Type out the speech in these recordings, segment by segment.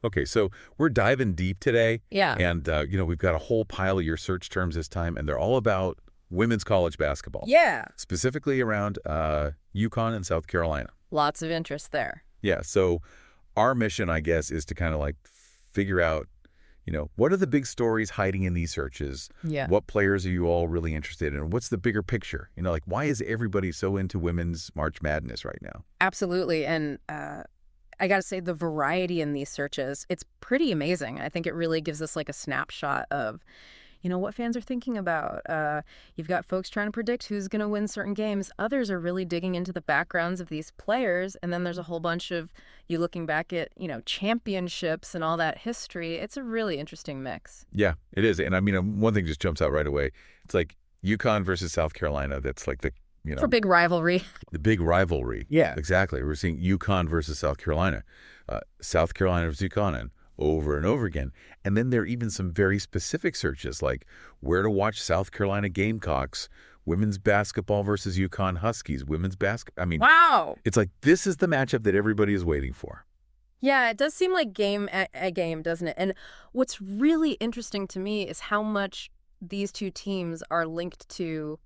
Okay, so we're diving deep today. Yeah. And, we've got a whole pile of your search terms this time, and they're all about women's college basketball, Yeah. specifically around UConn and South Carolina. Lots of interest there. Yeah, so our mission, I guess, is to kind of like figure out, what are the big stories hiding in these searches? Yeah. What players are you all really interested in? What's the bigger picture? Like why is everybody so into women's March Madness right now? Absolutely. And I got to say, the variety in these searches, it's pretty amazing. I think it really gives us like a snapshot of, what fans are thinking about. You've got folks trying to predict who's going to win certain games. Others are really digging into the backgrounds of these players. And then there's a whole bunch of you looking back at, championships and all that history. It's a really interesting mix. Yeah, it is. And I mean, one thing just jumps out right away. It's like UConn versus South Carolina. That's like For big rivalry. the big rivalry. Yeah. Exactly. We're seeing UConn versus South Carolina, South Carolina versus UConn over and over again. And then there are even some very specific searches like where to watch South Carolina Gamecocks, women's basketball versus UConn Huskies, women's basketball. I mean, Wow. it's like this is the matchup that everybody is waiting for. Yeah, it does seem like a game, doesn't it? And what's really interesting to me is how much these two teams are linked to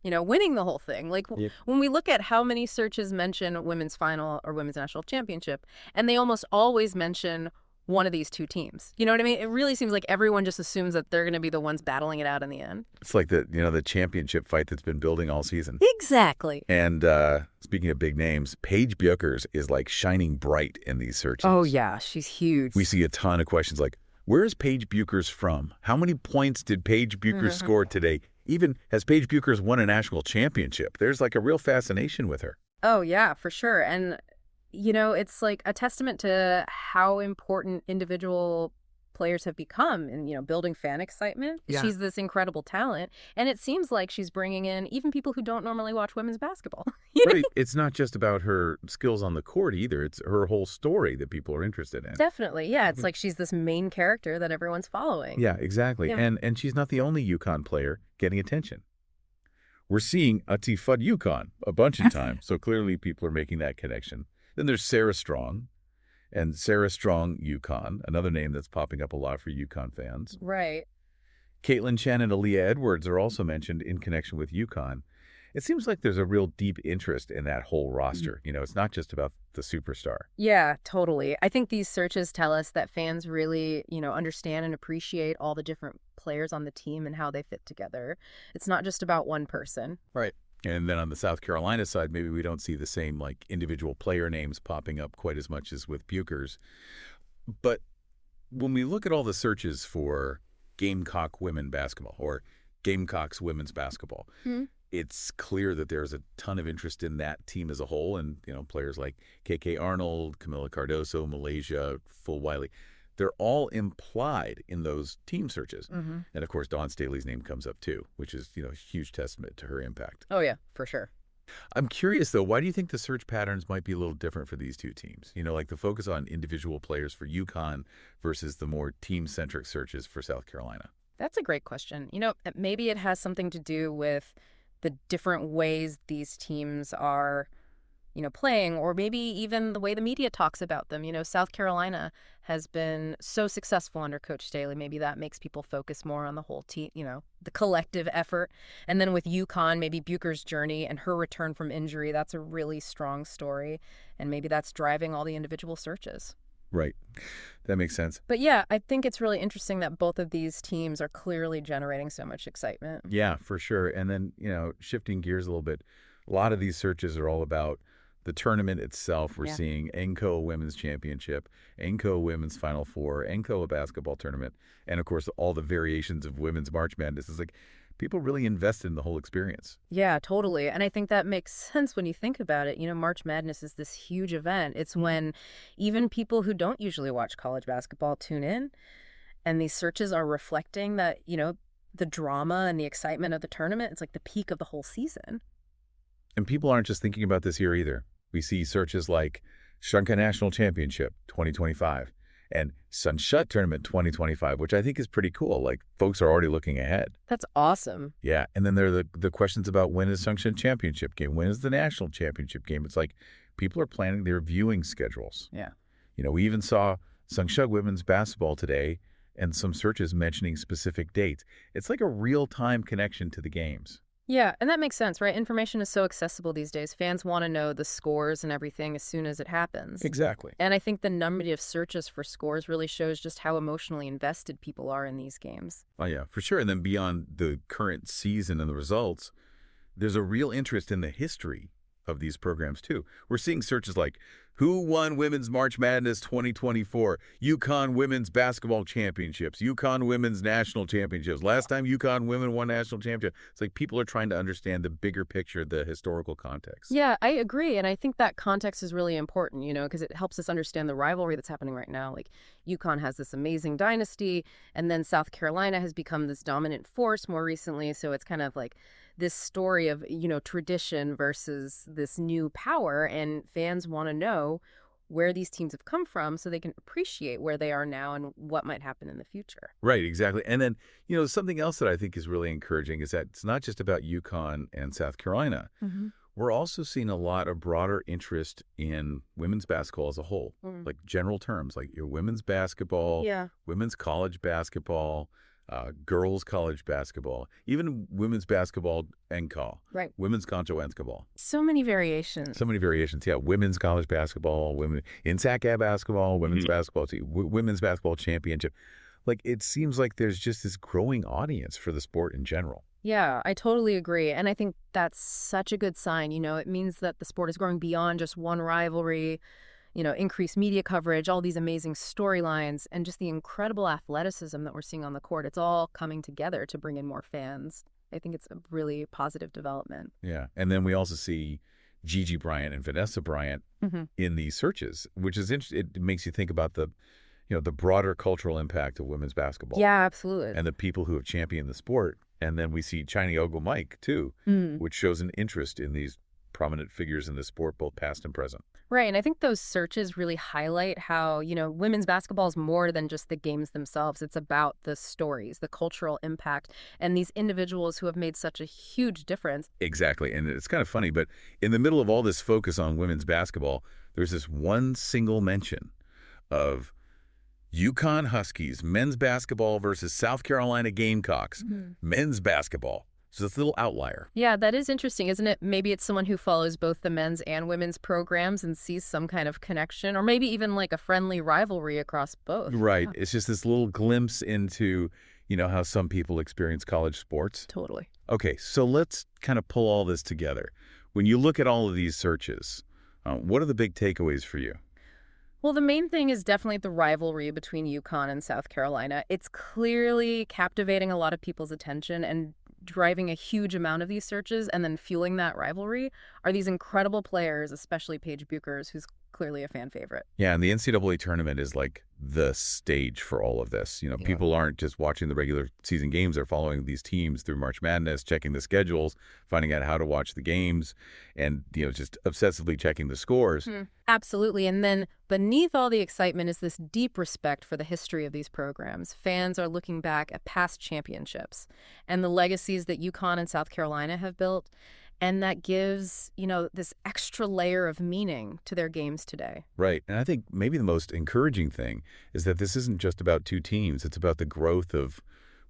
winning the whole thing. Like Yep. when we look at how many searches mention women's final or women's national championship, and they almost always mention one of these two teams. You know what I mean? It really seems like everyone just assumes that they're going to be the ones battling it out in the end. It's like the championship fight that's been building all season. Exactly. And speaking of big names, Paige Bueckers is like shining bright in these searches. Oh, yeah. She's huge. We see a ton of questions like, where is Paige Bueckers from? How many points did Paige Bueckers score today? Even has Paige Bueckers won a national championship? There's like a real fascination with her. Oh, yeah, for sure. And, it's like a testament to how important individual players have become in, building fan excitement. Yeah. She's this incredible talent. And it seems like she's bringing in even people who don't normally watch women's basketball. Right. It's not just about her skills on the court either. It's her whole story that people are interested in. Definitely. Yeah. It's like she's this main character that everyone's following. Yeah, exactly. Yeah. And she's not the only UConn player getting attention. We're seeing Ati Fudd UConn a bunch of times, so clearly people are making that connection. Then there's Sarah Strong, and Sarah Strong UConn, another name that's popping up a lot for UConn fans. Right. Caitlin Chen and Aaliyah Edwards are also mentioned in connection with UConn. It seems like there's a real deep interest in that whole roster. It's not just about the superstar. Yeah, totally. I think these searches tell us that fans really, understand and appreciate all the different players on the team and how they fit together. It's not just about one person. Right. And then on the South Carolina side, maybe we don't see the same like individual player names popping up quite as much as with Bueckers. But when we look at all the searches for Gamecock women basketball or Gamecocks women's basketball, it's clear that there's a ton of interest in that team as a whole. And, players like KK Arnold, Camila Cardoso, Malaysia, Full Wiley, they're all implied in those team searches. And, of course, Dawn Staley's name comes up, too, which is, a huge testament to her impact. Oh, yeah, for sure. I'm curious, though, why do you think the search patterns might be a little different for these two teams? Like the focus on individual players for UConn versus the more team-centric searches for South Carolina. That's a great question. Maybe it has something to do with the different ways these teams are, playing, or maybe even the way the media talks about them. South Carolina has been so successful under Coach Staley. Maybe that makes people focus more on the whole team, the collective effort. And then with UConn, maybe Bueckers' journey and her return from injury, that's a really strong story. And maybe that's driving all the individual searches. Right. That makes sense. But yeah, I think it's really interesting that both of these teams are clearly generating so much excitement. Yeah, for sure. And then, shifting gears a little bit, a lot of these searches are all about the tournament itself. We're seeing NCAA Women's Championship, NCAA Women's Final Four, NCAA Basketball Tournament, and, of course, all the variations of Women's March Madness. It's like people really invested in the whole experience. Yeah, totally. And I think that makes sense when you think about it. March Madness is this huge event. It's when even people who don't usually watch college basketball tune in, and these searches are reflecting that, the drama and the excitement of the tournament. It's like the peak of the whole season. And people aren't just thinking about this year either. We see searches like Shunka National Championship 2025 and Sunshut Tournament 2025, which I think is pretty cool. Like, folks are already looking ahead. That's awesome. Yeah. And then there are the questions about when is Sunshut Championship game? When is the National Championship game? It's like people are planning their viewing schedules. Yeah. We even saw Sungshug women's basketball today, and some searches mentioning specific dates. It's like a real-time connection to the games. Yeah, and that makes sense, right? Information is so accessible these days. Fans want to know the scores and everything as soon as it happens. Exactly. And I think the number of searches for scores really shows just how emotionally invested people are in these games. Oh, yeah, for sure. And then beyond the current season and the results, there's a real interest in the history of these programs, too. We're seeing searches like, who won Women's March Madness 2024? UConn Women's Basketball Championships, UConn Women's National Championships. Last time UConn women won national championship. It's like people are trying to understand the bigger picture, the historical context. Yeah, I agree. And I think that context is really important, because it helps us understand the rivalry that's happening right now. Like, UConn has this amazing dynasty, and then South Carolina has become this dominant force more recently. So it's kind of like this story of, tradition versus this new power. And fans want to know where these teams have come from so they can appreciate where they are now and what might happen in the future. Right, exactly. And then, something else that I think is really encouraging is that it's not just about UConn and South Carolina. Mm-hmm. We're also seeing a lot of broader interest in women's basketball as a whole, like general terms, like your women's basketball, women's college basketball, girls college basketball, even women's basketball NCAA, right? Women's Concho basketball. So many variations. So many variations. Yeah, women's college basketball, women INSAC basketball, women's basketball team, women's basketball championship. Like, it seems like there's just this growing audience for the sport in general. Yeah, I totally agree. And I think that's such a good sign. It means that the sport is growing beyond just one rivalry, increased media coverage, all these amazing storylines, and just the incredible athleticism that we're seeing on the court. It's all coming together to bring in more fans. I think it's a really positive development. Yeah. And then we also see Gigi Bryant and Vanessa Bryant in these searches, which is interesting. It makes you think about the broader cultural impact of women's basketball. Yeah, absolutely. And the people who have championed the sport. And then we see Chiny Ogle-Mike, too, which shows an interest in these prominent figures in the sport, both past and present. Right. And I think those searches really highlight how, women's basketball is more than just the games themselves. It's about the stories, the cultural impact, and these individuals who have made such a huge difference. Exactly. And it's kind of funny, but in the middle of all this focus on women's basketball, there's this one single mention of UConn Huskies men's basketball versus South Carolina Gamecocks men's basketball. So it's a little outlier. Yeah, that is interesting, isn't it? Maybe it's someone who follows both the men's and women's programs and sees some kind of connection, or maybe even like a friendly rivalry across both. Right. Yeah. It's just this little glimpse into, how some people experience college sports. Totally. Okay, so let's kind of pull all this together. When you look at all of these searches, what are the big takeaways for you? Well, the main thing is definitely the rivalry between UConn and South Carolina. It's clearly captivating a lot of people's attention, and driving a huge amount of these searches and then fueling that rivalry are these incredible players, especially Paige Bueckers, who's clearly a fan favorite. Yeah, and the NCAA tournament is like the stage for all of this. People aren't just watching the regular season games. They're following these teams through March Madness, checking the schedules, finding out how to watch the games, and, just obsessively checking the scores. Absolutely. And then beneath all the excitement is this deep respect for the history of these programs. Fans are looking back at past championships and the legacies that UConn and South Carolina have built. And that gives, this extra layer of meaning to their games today. Right. And I think maybe the most encouraging thing is that this isn't just about two teams. It's about the growth of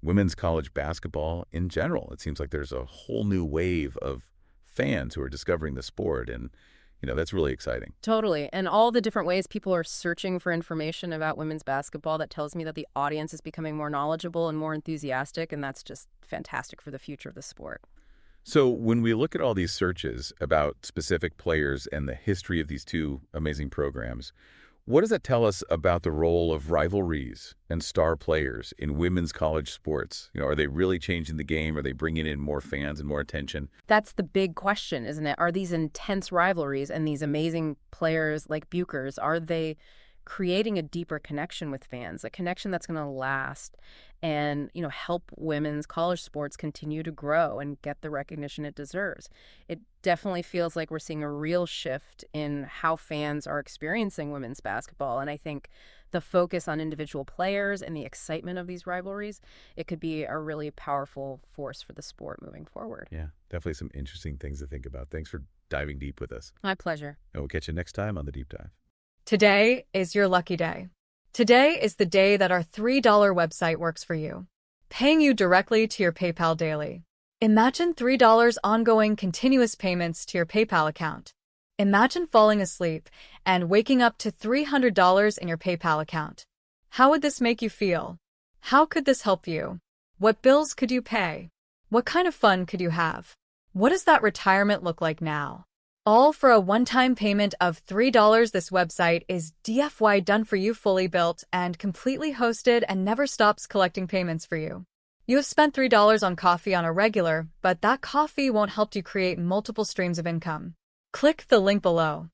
women's college basketball in general. It seems like there's a whole new wave of fans who are discovering the sport. And, that's really exciting. Totally. And all the different ways people are searching for information about women's basketball, that tells me that the audience is becoming more knowledgeable and more enthusiastic. And that's just fantastic for the future of the sport. So when we look at all these searches about specific players and the history of these two amazing programs, what does that tell us about the role of rivalries and star players in women's college sports? Are they really changing the game? Are they bringing in more fans and more attention? That's the big question, isn't it? Are these intense rivalries and these amazing players like Bueckers, are they creating a deeper connection with fans, a connection that's going to last and, help women's college sports continue to grow and get the recognition it deserves? It definitely feels like we're seeing a real shift in how fans are experiencing women's basketball. And I think the focus on individual players and the excitement of these rivalries, it could be a really powerful force for the sport moving forward. Yeah, definitely some interesting things to think about. Thanks for diving deep with us. My pleasure. And we'll catch you next time on The Deep Dive. Today is your lucky day. Today is the day that our $3 website works for you, paying you directly to your PayPal daily. Imagine $3 ongoing continuous payments to your PayPal account. Imagine falling asleep and waking up to $300 in your PayPal account. How would this make you feel? How could this help you? What bills could you pay? What kind of fun could you have? What does that retirement look like now? All for a one-time payment of $3. This website is DFY done for you, fully built and completely hosted, and never stops collecting payments for you. You have spent $3 on coffee on a regular, but that coffee won't help you create multiple streams of income. Click the link below.